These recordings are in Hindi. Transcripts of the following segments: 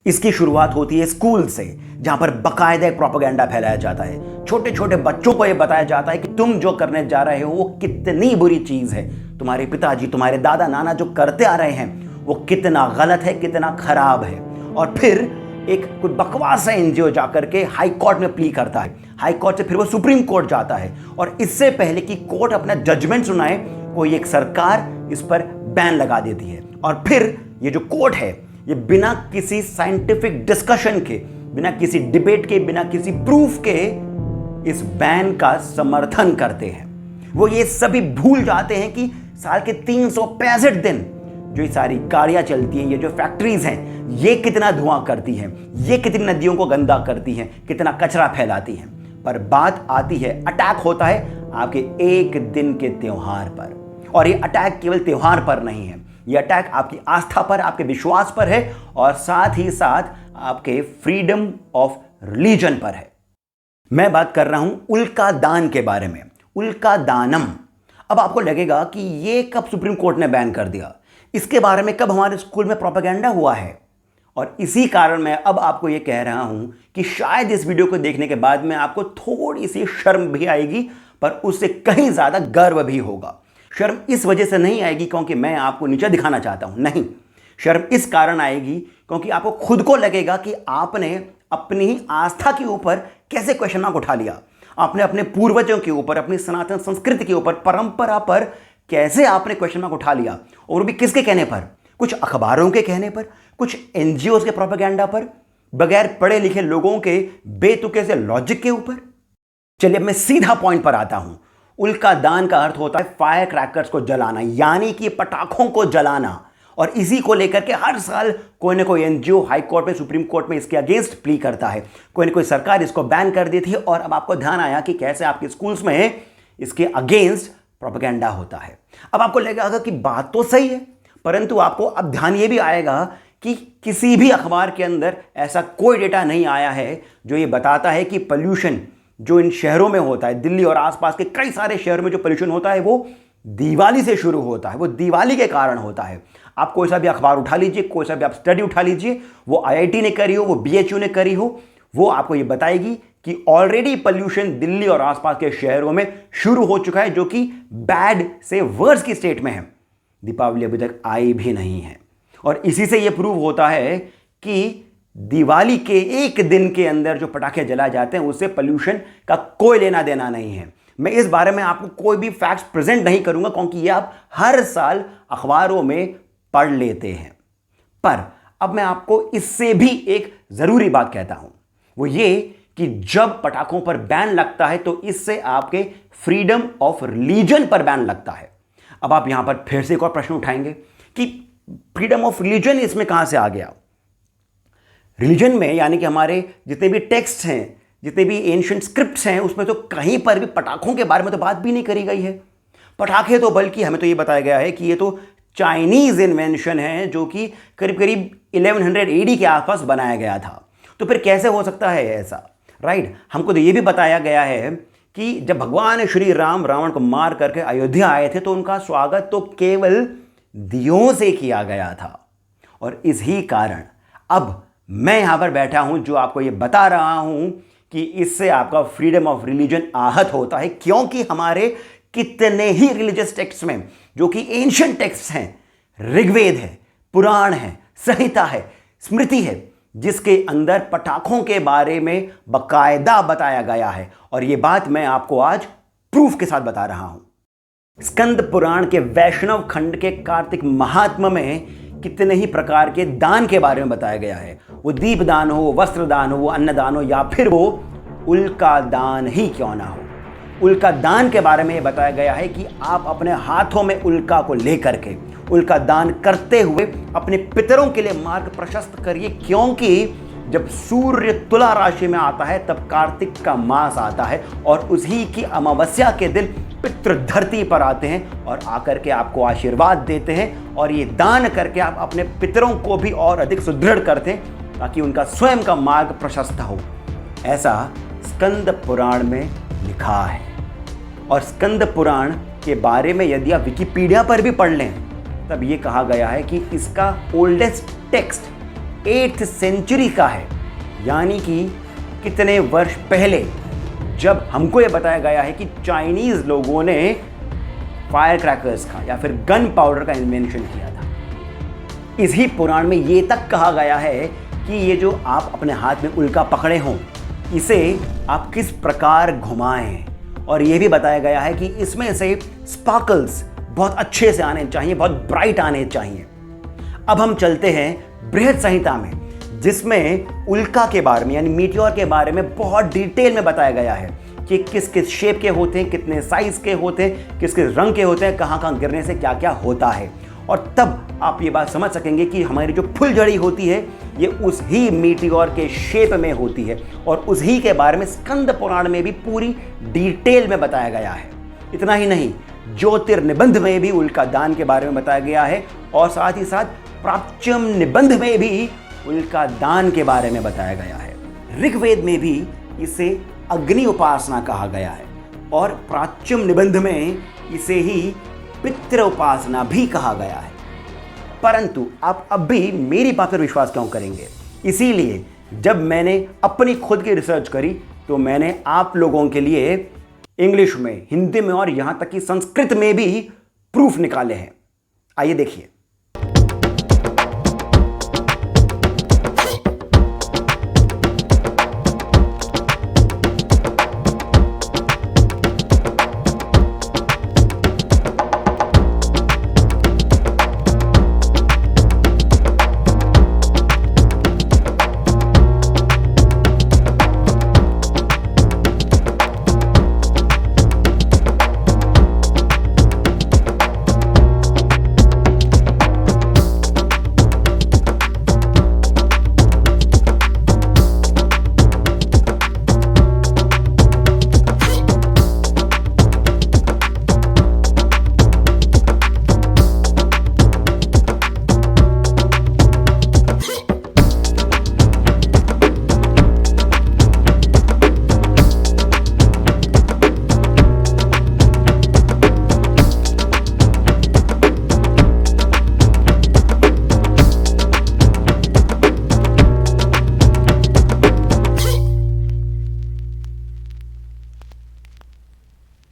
इसकी शुरुआत होती है स्कूल से, जहां पर बाकायदा एक प्रोपेगेंडा फैलाया जाता है। छोटे छोटे बच्चों को यह बताया जाता है कि तुम जो करने जा रहे हो वो कितनी बुरी चीज है, तुम्हारे पिताजी तुम्हारे दादा नाना जो करते आ रहे हैं वो कितना गलत है, कितना खराब है। और फिर एक कोई बकवास है एनजीओ जाकर के हाई कोर्ट में प्ली करता है, हाई कोर्ट से फिर वो सुप्रीम कोर्ट जाता है, और इससे पहले कि कोर्ट अपना जजमेंट सुनाए कोई एक सरकार इस पर बैन लगा देती है। और फिर ये जो कोर्ट है ये बिना किसी साइंटिफिक डिस्कशन के, बिना किसी डिबेट के, बिना किसी प्रूफ के इस बैन का समर्थन करते हैं। वो ये सभी भूल जाते हैं कि साल के 365 दिन जो ये सारी गाड़ियां चलती हैं, ये जो फैक्ट्रीज हैं, ये कितना धुआं करती हैं, ये कितनी नदियों को गंदा करती हैं, कितना कचरा फैलाती हैं। पर बात आती है, अटैक होता है आपके एक दिन के त्योहार पर। और ये अटैक केवल त्योहार पर नहीं है, ये अटैक आपकी आस्था पर, आपके विश्वास पर है, और साथ ही साथ आपके फ्रीडम ऑफ रिलीजन पर है। मैं बात कर रहा हूं उल्का दान के बारे में, उल्का दानम। अब आपको लगेगा कि ये कब सुप्रीम कोर्ट ने बैन कर दिया, इसके बारे में कब हमारे स्कूल में प्रोपेगेंडा हुआ है। और इसी कारण मैं अब आपको यह कह रहा हूं कि शायद इस वीडियो को देखने के बाद में आपको थोड़ी सी शर्म भी आएगी, पर उससे कहीं ज्यादा गर्व भी होगा। शर्म इस वजह से नहीं आएगी क्योंकि मैं आपको नीचा दिखाना चाहता हूं, नहीं। शर्म इस कारण आएगी क्योंकि आपको खुद को लगेगा कि आपने अपनी ही आस्था के ऊपर कैसे क्वेश्चन मार्क उठा लिया, आपने अपने पूर्वजों के ऊपर, अपनी सनातन संस्कृति के ऊपर, परंपरा पर कैसे आपने क्वेश्चन मार्क उठा लिया, और भी किसके कहने पर? कुछ अखबारों के कहने पर, कुछ एनजीओ के प्रोपेगेंडा पर, बगैर पढ़े लिखे लोगों के बेतुके से लॉजिक के ऊपर। चलिए अब मैं सीधा पॉइंट पर आता हूं। उल्का दान का अर्थ होता है फायर क्रैकर्स को जलाना, यानी कि पटाखों को जलाना। और इसी को लेकर के हर साल कोई ना कोई एनजीओ हाई कोर्ट में, सुप्रीम कोर्ट में इसके अगेंस्ट प्ली करता है। कोई ना कोई सरकार इसको बैन कर देती है, और अब आपको ध्यान आया कि कैसे आपके स्कूल्स में इसके अगेंस्ट प्रोपेगेंडा होता है। अब आपको लगेगा कि बात तो सही है, परंतु आपको अब ध्यान ये भी आएगा कि किसी भी अखबार के अंदर ऐसा कोई डेटा नहीं आया है जो ये बताता है कि पोल्यूशन जो इन शहरों में होता है, दिल्ली और आसपास के कई सारे शहरों में जो पोल्यूशन होता है वो दिवाली से शुरू होता है, वो दिवाली के कारण होता है। आप कोई सा भी अखबार उठा लीजिए, कोई सा भी आप स्टडी उठा लीजिए, वो आईआईटी ने करी हो, वो बीएचयू ने करी हो, वो आपको ये बताएगी कि ऑलरेडी पोल्यूशन दिल्ली और आसपास के शहरों में शुरू हो चुका है, जो कि बैड से वर्स की स्टेट में है। दीपावली अभी तक आई भी नहीं है, और इसी से यह प्रूव होता है कि दिवाली के एक दिन के अंदर जो पटाखे जलाए जाते हैं उससे पोल्यूशन का कोई लेना देना नहीं है। मैं इस बारे में आपको कोई भी फैक्ट्स प्रेजेंट नहीं करूंगा क्योंकि ये आप हर साल अखबारों में पढ़ लेते हैं। पर अब मैं आपको इससे भी एक जरूरी बात कहता हूं, वो ये कि जब पटाखों पर बैन लगता है तो इससे आपके फ्रीडम ऑफ रिलीजन पर बैन लगता है। अब आप यहां पर फिर से एक और प्रश्न उठाएंगे कि फ्रीडम ऑफ रिलीजन इसमें कहां से आ गया। रिलीजन में यानी कि हमारे जितने भी टेक्स्ट हैं, जितने भी एंशिएंट स्क्रिप्ट्स हैं, उसमें तो कहीं पर भी पटाखों के बारे में तो बात भी नहीं करी गई है। पटाखे तो बल्कि हमें तो ये बताया गया है कि ये तो चाइनीज इन्वेंशन है, जो कि करीब करीब 1100 एडी के आसपास बनाया गया था। तो फिर कैसे हो सकता है ऐसा, राइट? हमको तो ये भी बताया गया है कि जब भगवान श्री राम रावण को मार करके अयोध्या आए थे तो उनका स्वागत तो केवल दियों से किया गया था। और इसी कारण अब मैं यहां पर बैठा हूं जो आपको यह बता रहा हूं कि इससे आपका फ्रीडम ऑफ रिलीजन आहत होता है, क्योंकि हमारे कितने ही रिलीजियस टेक्स्ट में, जो कि एंशिएंट टेक्स्ट हैं, ऋग्वेद है, पुराण है, संहिता है, स्मृति है, जिसके अंदर पटाखों के बारे में बकायदा बताया गया है। और यह बात मैं आपको आज प्रूफ के साथ बता रहा हूं। स्कंद पुराण के वैष्णव खंड के कार्तिक महात्म्य में कितने ही प्रकार के दान के बारे में बताया गया है। वो दीप दान हो, वस्त्र दान हो, वो अन्न दान हो, या फिर वो उल्का दान ही क्यों ना हो। उल्का दान के बारे में ये बताया गया है कि आप अपने हाथों में उल्का को लेकर के उल्का दान करते हुए अपने पितरों के लिए मार्ग प्रशस्त करिए, क्योंकि जब सूर्य तुला राशि में आता है तब कार्तिक का मास आता है, और उसी की अमावस्या के दिन पितृ धरती पर आते हैं और आकर के आपको आशीर्वाद देते हैं। और ये दान करके आप अपने पितरों को भी और अधिक सुदृढ़ करते हैं ताकि उनका स्वयं का मार्ग प्रशस्त हो। ऐसा स्कंद पुराण में लिखा है। और स्कंद पुराण के बारे में यदि आप विकिपीडिया पर भी पढ़ लें तब ये कहा गया है कि इसका ओल्डेस्ट टेक्स्ट 8th सेंचुरी का है, यानी कि कितने वर्ष पहले, जब हमको ये बताया गया है कि चाइनीज लोगों ने फायर क्रैकर्स का या फिर गन पाउडर का इन्वेंशन किया था। इसी पुराण में ये तक कहा गया है कि ये जो आप अपने हाथ में उल्का पकड़े हों, इसे आप किस प्रकार घुमाएं, और ये भी बताया गया है कि इसमें से स्पार्कल्स बहुत अच्छे से आने चाहिए, बहुत ब्राइट आने चाहिए। अब हम चलते हैं बृहद संहिता में, जिसमें उल्का के बारे में यानी मीटियोर के बारे में बहुत डिटेल में बताया गया है कि किस किस शेप के होते हैं, कितने साइज के होते हैं, किस किस रंग के होते हैं, कहाँ कहाँ गिरने से क्या क्या होता है। और तब आप ये बात समझ सकेंगे कि हमारी जो फुलझड़ी होती है ये उस ही मीटियोर के शेप में होती है, और उस ही के बारे में स्कंद पुराण में भी पूरी डिटेल में बताया गया है। इतना ही नहीं, ज्योतिर्निबंध में भी उल्का दान के बारे में बताया गया है, और साथ ही साथ प्राच्यम निबंध में भी उल्का दान के बारे में बताया गया है। ऋग्वेद में भी इसे अग्नि उपासना कहा गया है, और प्राच्यम निबंध में इसे ही पितृ उपासना भी कहा गया है। परंतु आप अब भी मेरी बात पर विश्वास क्यों करेंगे? इसीलिए जब मैंने अपनी खुद की रिसर्च करी तो मैंने आप लोगों के लिए इंग्लिश में, हिंदी में और यहां तक कि संस्कृत में भी प्रूफ निकाले हैं। आइए देखिए।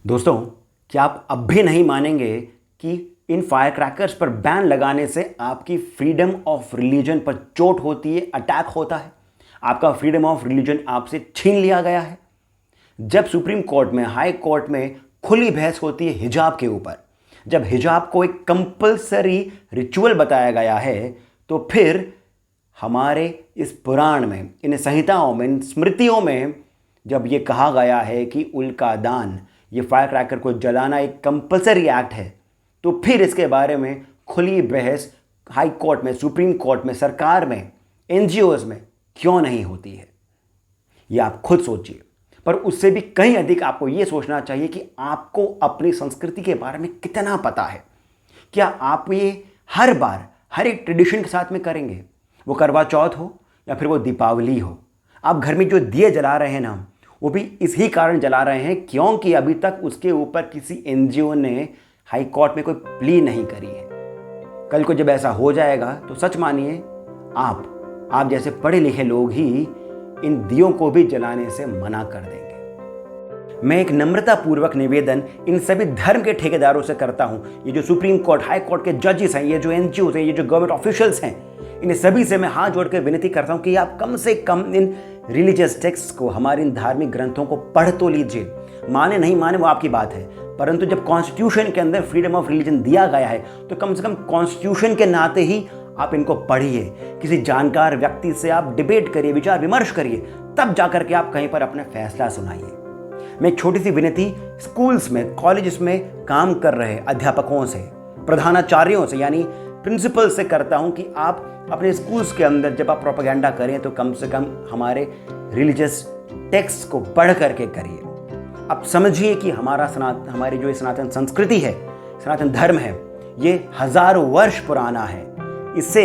दोस्तों, क्या आप अब भी नहीं मानेंगे कि इन फायर क्रैकर्स पर बैन लगाने से आपकी फ्रीडम ऑफ रिलीजन पर चोट होती है, अटैक होता है, आपका फ्रीडम ऑफ रिलीजन आपसे छीन लिया गया है। जब सुप्रीम कोर्ट में, हाई कोर्ट में खुली बहस होती है हिजाब के ऊपर, जब हिजाब को एक कंपल्सरी रिचुअल बताया गया है, तो फिर हमारे इस पुराण में, इन संहिताओं में, इन स्मृतियों में जब ये कहा गया है कि उल्का दान, ये फायर क्रैकर को जलाना एक कंपल्सरी एक्ट है, तो फिर इसके बारे में खुली बहस हाई कोर्ट में, सुप्रीम कोर्ट में, सरकार में, एनजीओज में क्यों नहीं होती है? ये आप खुद सोचिए। पर उससे भी कहीं अधिक आपको ये सोचना चाहिए कि आपको अपनी संस्कृति के बारे में कितना पता है। क्या आप ये हर बार हर एक ट्रेडिशन के साथ में करेंगे? वो करवा चौथ हो या फिर वो दीपावली हो, आप घर में जो दिए जला रहे हैं ना, वो भी इसी कारण जला रहे हैं क्योंकि अभी तक उसके ऊपर किसी एनजीओ ने हाई कोर्ट में कोई प्ली नहीं करी है। कल को जब ऐसा हो जाएगा तो सच मानिए आप जैसे पढ़े लिखे लोग ही इन दियों को भी जलाने से मना कर देंगे। मैं एक नम्रता पूर्वक निवेदन इन सभी धर्म के ठेकेदारों से करता हूं, ये जो सुप्रीम कोर्ट, हाई कोर्ट के जजेस हैं, ये जो एनजीओ हैं, ये जो गवर्नमेंट ऑफिशियल्स हैं, इन सभी से मैं हाथ जोड़कर विनती करता हूं कि आप कम से कम इन रिलीजियस टेक्स्ट को, हमारे इन धार्मिक ग्रंथों को पढ़ तो लीजिए। माने नहीं माने वो आपकी बात है, परंतु जब कॉन्स्टिट्यूशन के अंदर फ्रीडम ऑफ रिलीजन दिया गया है तो कम से कम कॉन्स्टिट्यूशन के नाते ही आप इनको पढ़िए। किसी जानकार व्यक्ति से आप डिबेट करिए, विचार विमर्श करिए, तब जाकर के आप कहीं पर अपना फैसला सुनाइए। मैं एक छोटी सी विनती स्कूल्स में, कॉलेजेस में काम कर रहे अध्यापकों से, प्रधानाचार्यों से यानी प्रिंसिपल से करता हूं कि आप अपने स्कूल्स के अंदर जब आप प्रोपेगेंडा करें तो कम से कम हमारे रिलीजियस टेक्स्ट को पढ़ करके करिए। आप समझिए कि हमारी जो सनातन संस्कृति है, सनातन धर्म है, ये हजारों वर्ष पुराना है, इसे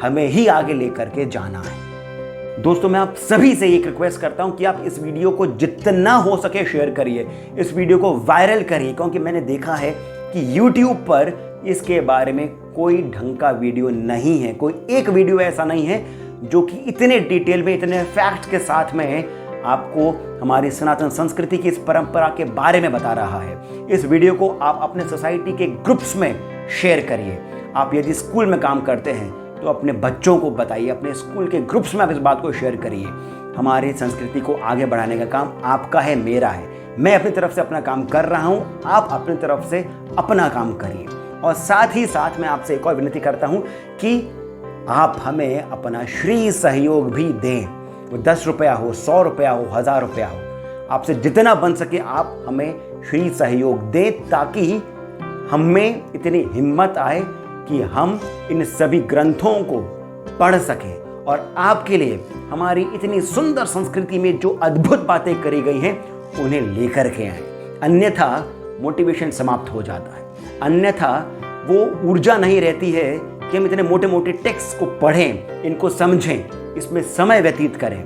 हमें ही आगे लेकर के जाना है। दोस्तों, मैं आप सभी से एक रिक्वेस्ट करता हूं कि आप इस वीडियो को जितना हो सके शेयर करिए, इस वीडियो को वायरल करिए, क्योंकि मैंने देखा है कि YouTube पर इसके बारे में कोई ढंग का वीडियो नहीं है, कोई एक वीडियो ऐसा नहीं है जो कि इतने डिटेल में, इतने फैक्ट्स के साथ में आपको हमारी सनातन संस्कृति की इस परंपरा के बारे में बता रहा है। इस वीडियो को आप अपने सोसाइटी के ग्रुप्स में शेयर करिए। आप यदि स्कूल में काम करते हैं तो अपने बच्चों को बताइए, अपने स्कूल के ग्रुप्स में आप इस बात को शेयर करिए। हमारी संस्कृति को आगे बढ़ाने का काम आपका है, मेरा है। मैं अपनी तरफ से अपना काम कर रहा हूं, आप अपनी तरफ से अपना काम करिए। और साथ ही साथ मैं आपसे एक और विनती करता हूं कि आप हमें अपना श्री सहयोग भी दें। वो 10 रुपया हो, 100 रुपया हो, 1000 रुपया हो, आपसे जितना बन सके आप हमें श्री सहयोग दें, ताकि हमें इतनी हिम्मत आए कि हम इन सभी ग्रंथों को पढ़ सकें और आपके लिए हमारी इतनी सुंदर संस्कृति में जो अद्भुत बातें करी गई हैं उन्हें लेकर के आए। अन्यथा मोटिवेशन समाप्त हो जाता है, अन्यथा वो ऊर्जा नहीं रहती है कि हम इतने मोटे मोटे टेक्स्ट को पढ़ें, इनको समझें, इसमें समय व्यतीत करें।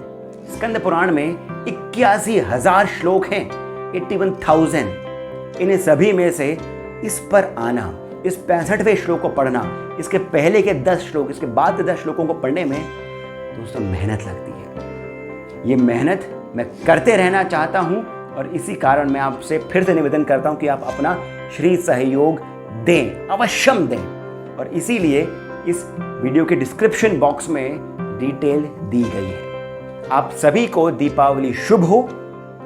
स्कंद पुराण में 81,000 श्लोक हैं, 81,000। इन्हें सभी में से इस पर आना, इस 65वें श्लोक को पढ़ना, इसके पहले के 10 श्लोक, इसके बाद के 10 श्लोकों को पढ़ने में दोस्तों मेहनत लगती है। ये मेहनत मैं करते रहना चाहता हूं और इसी कारण मैं आपसे फिर से निवेदन करता हूं कि आप अपना श्री सहयोग दें, अवश्यम दें। और इसीलिए इस वीडियो के डिस्क्रिप्शन बॉक्स में डिटेल दी गई है। आप सभी को दीपावली शुभ हो,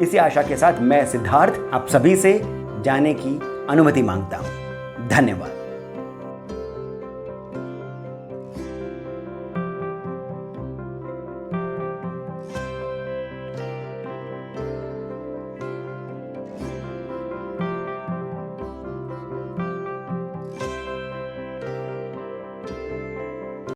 इसी आशा के साथ मैं सिद्धार्थ आप सभी से जाने की अनुमति मांगता हूं। धन्यवाद।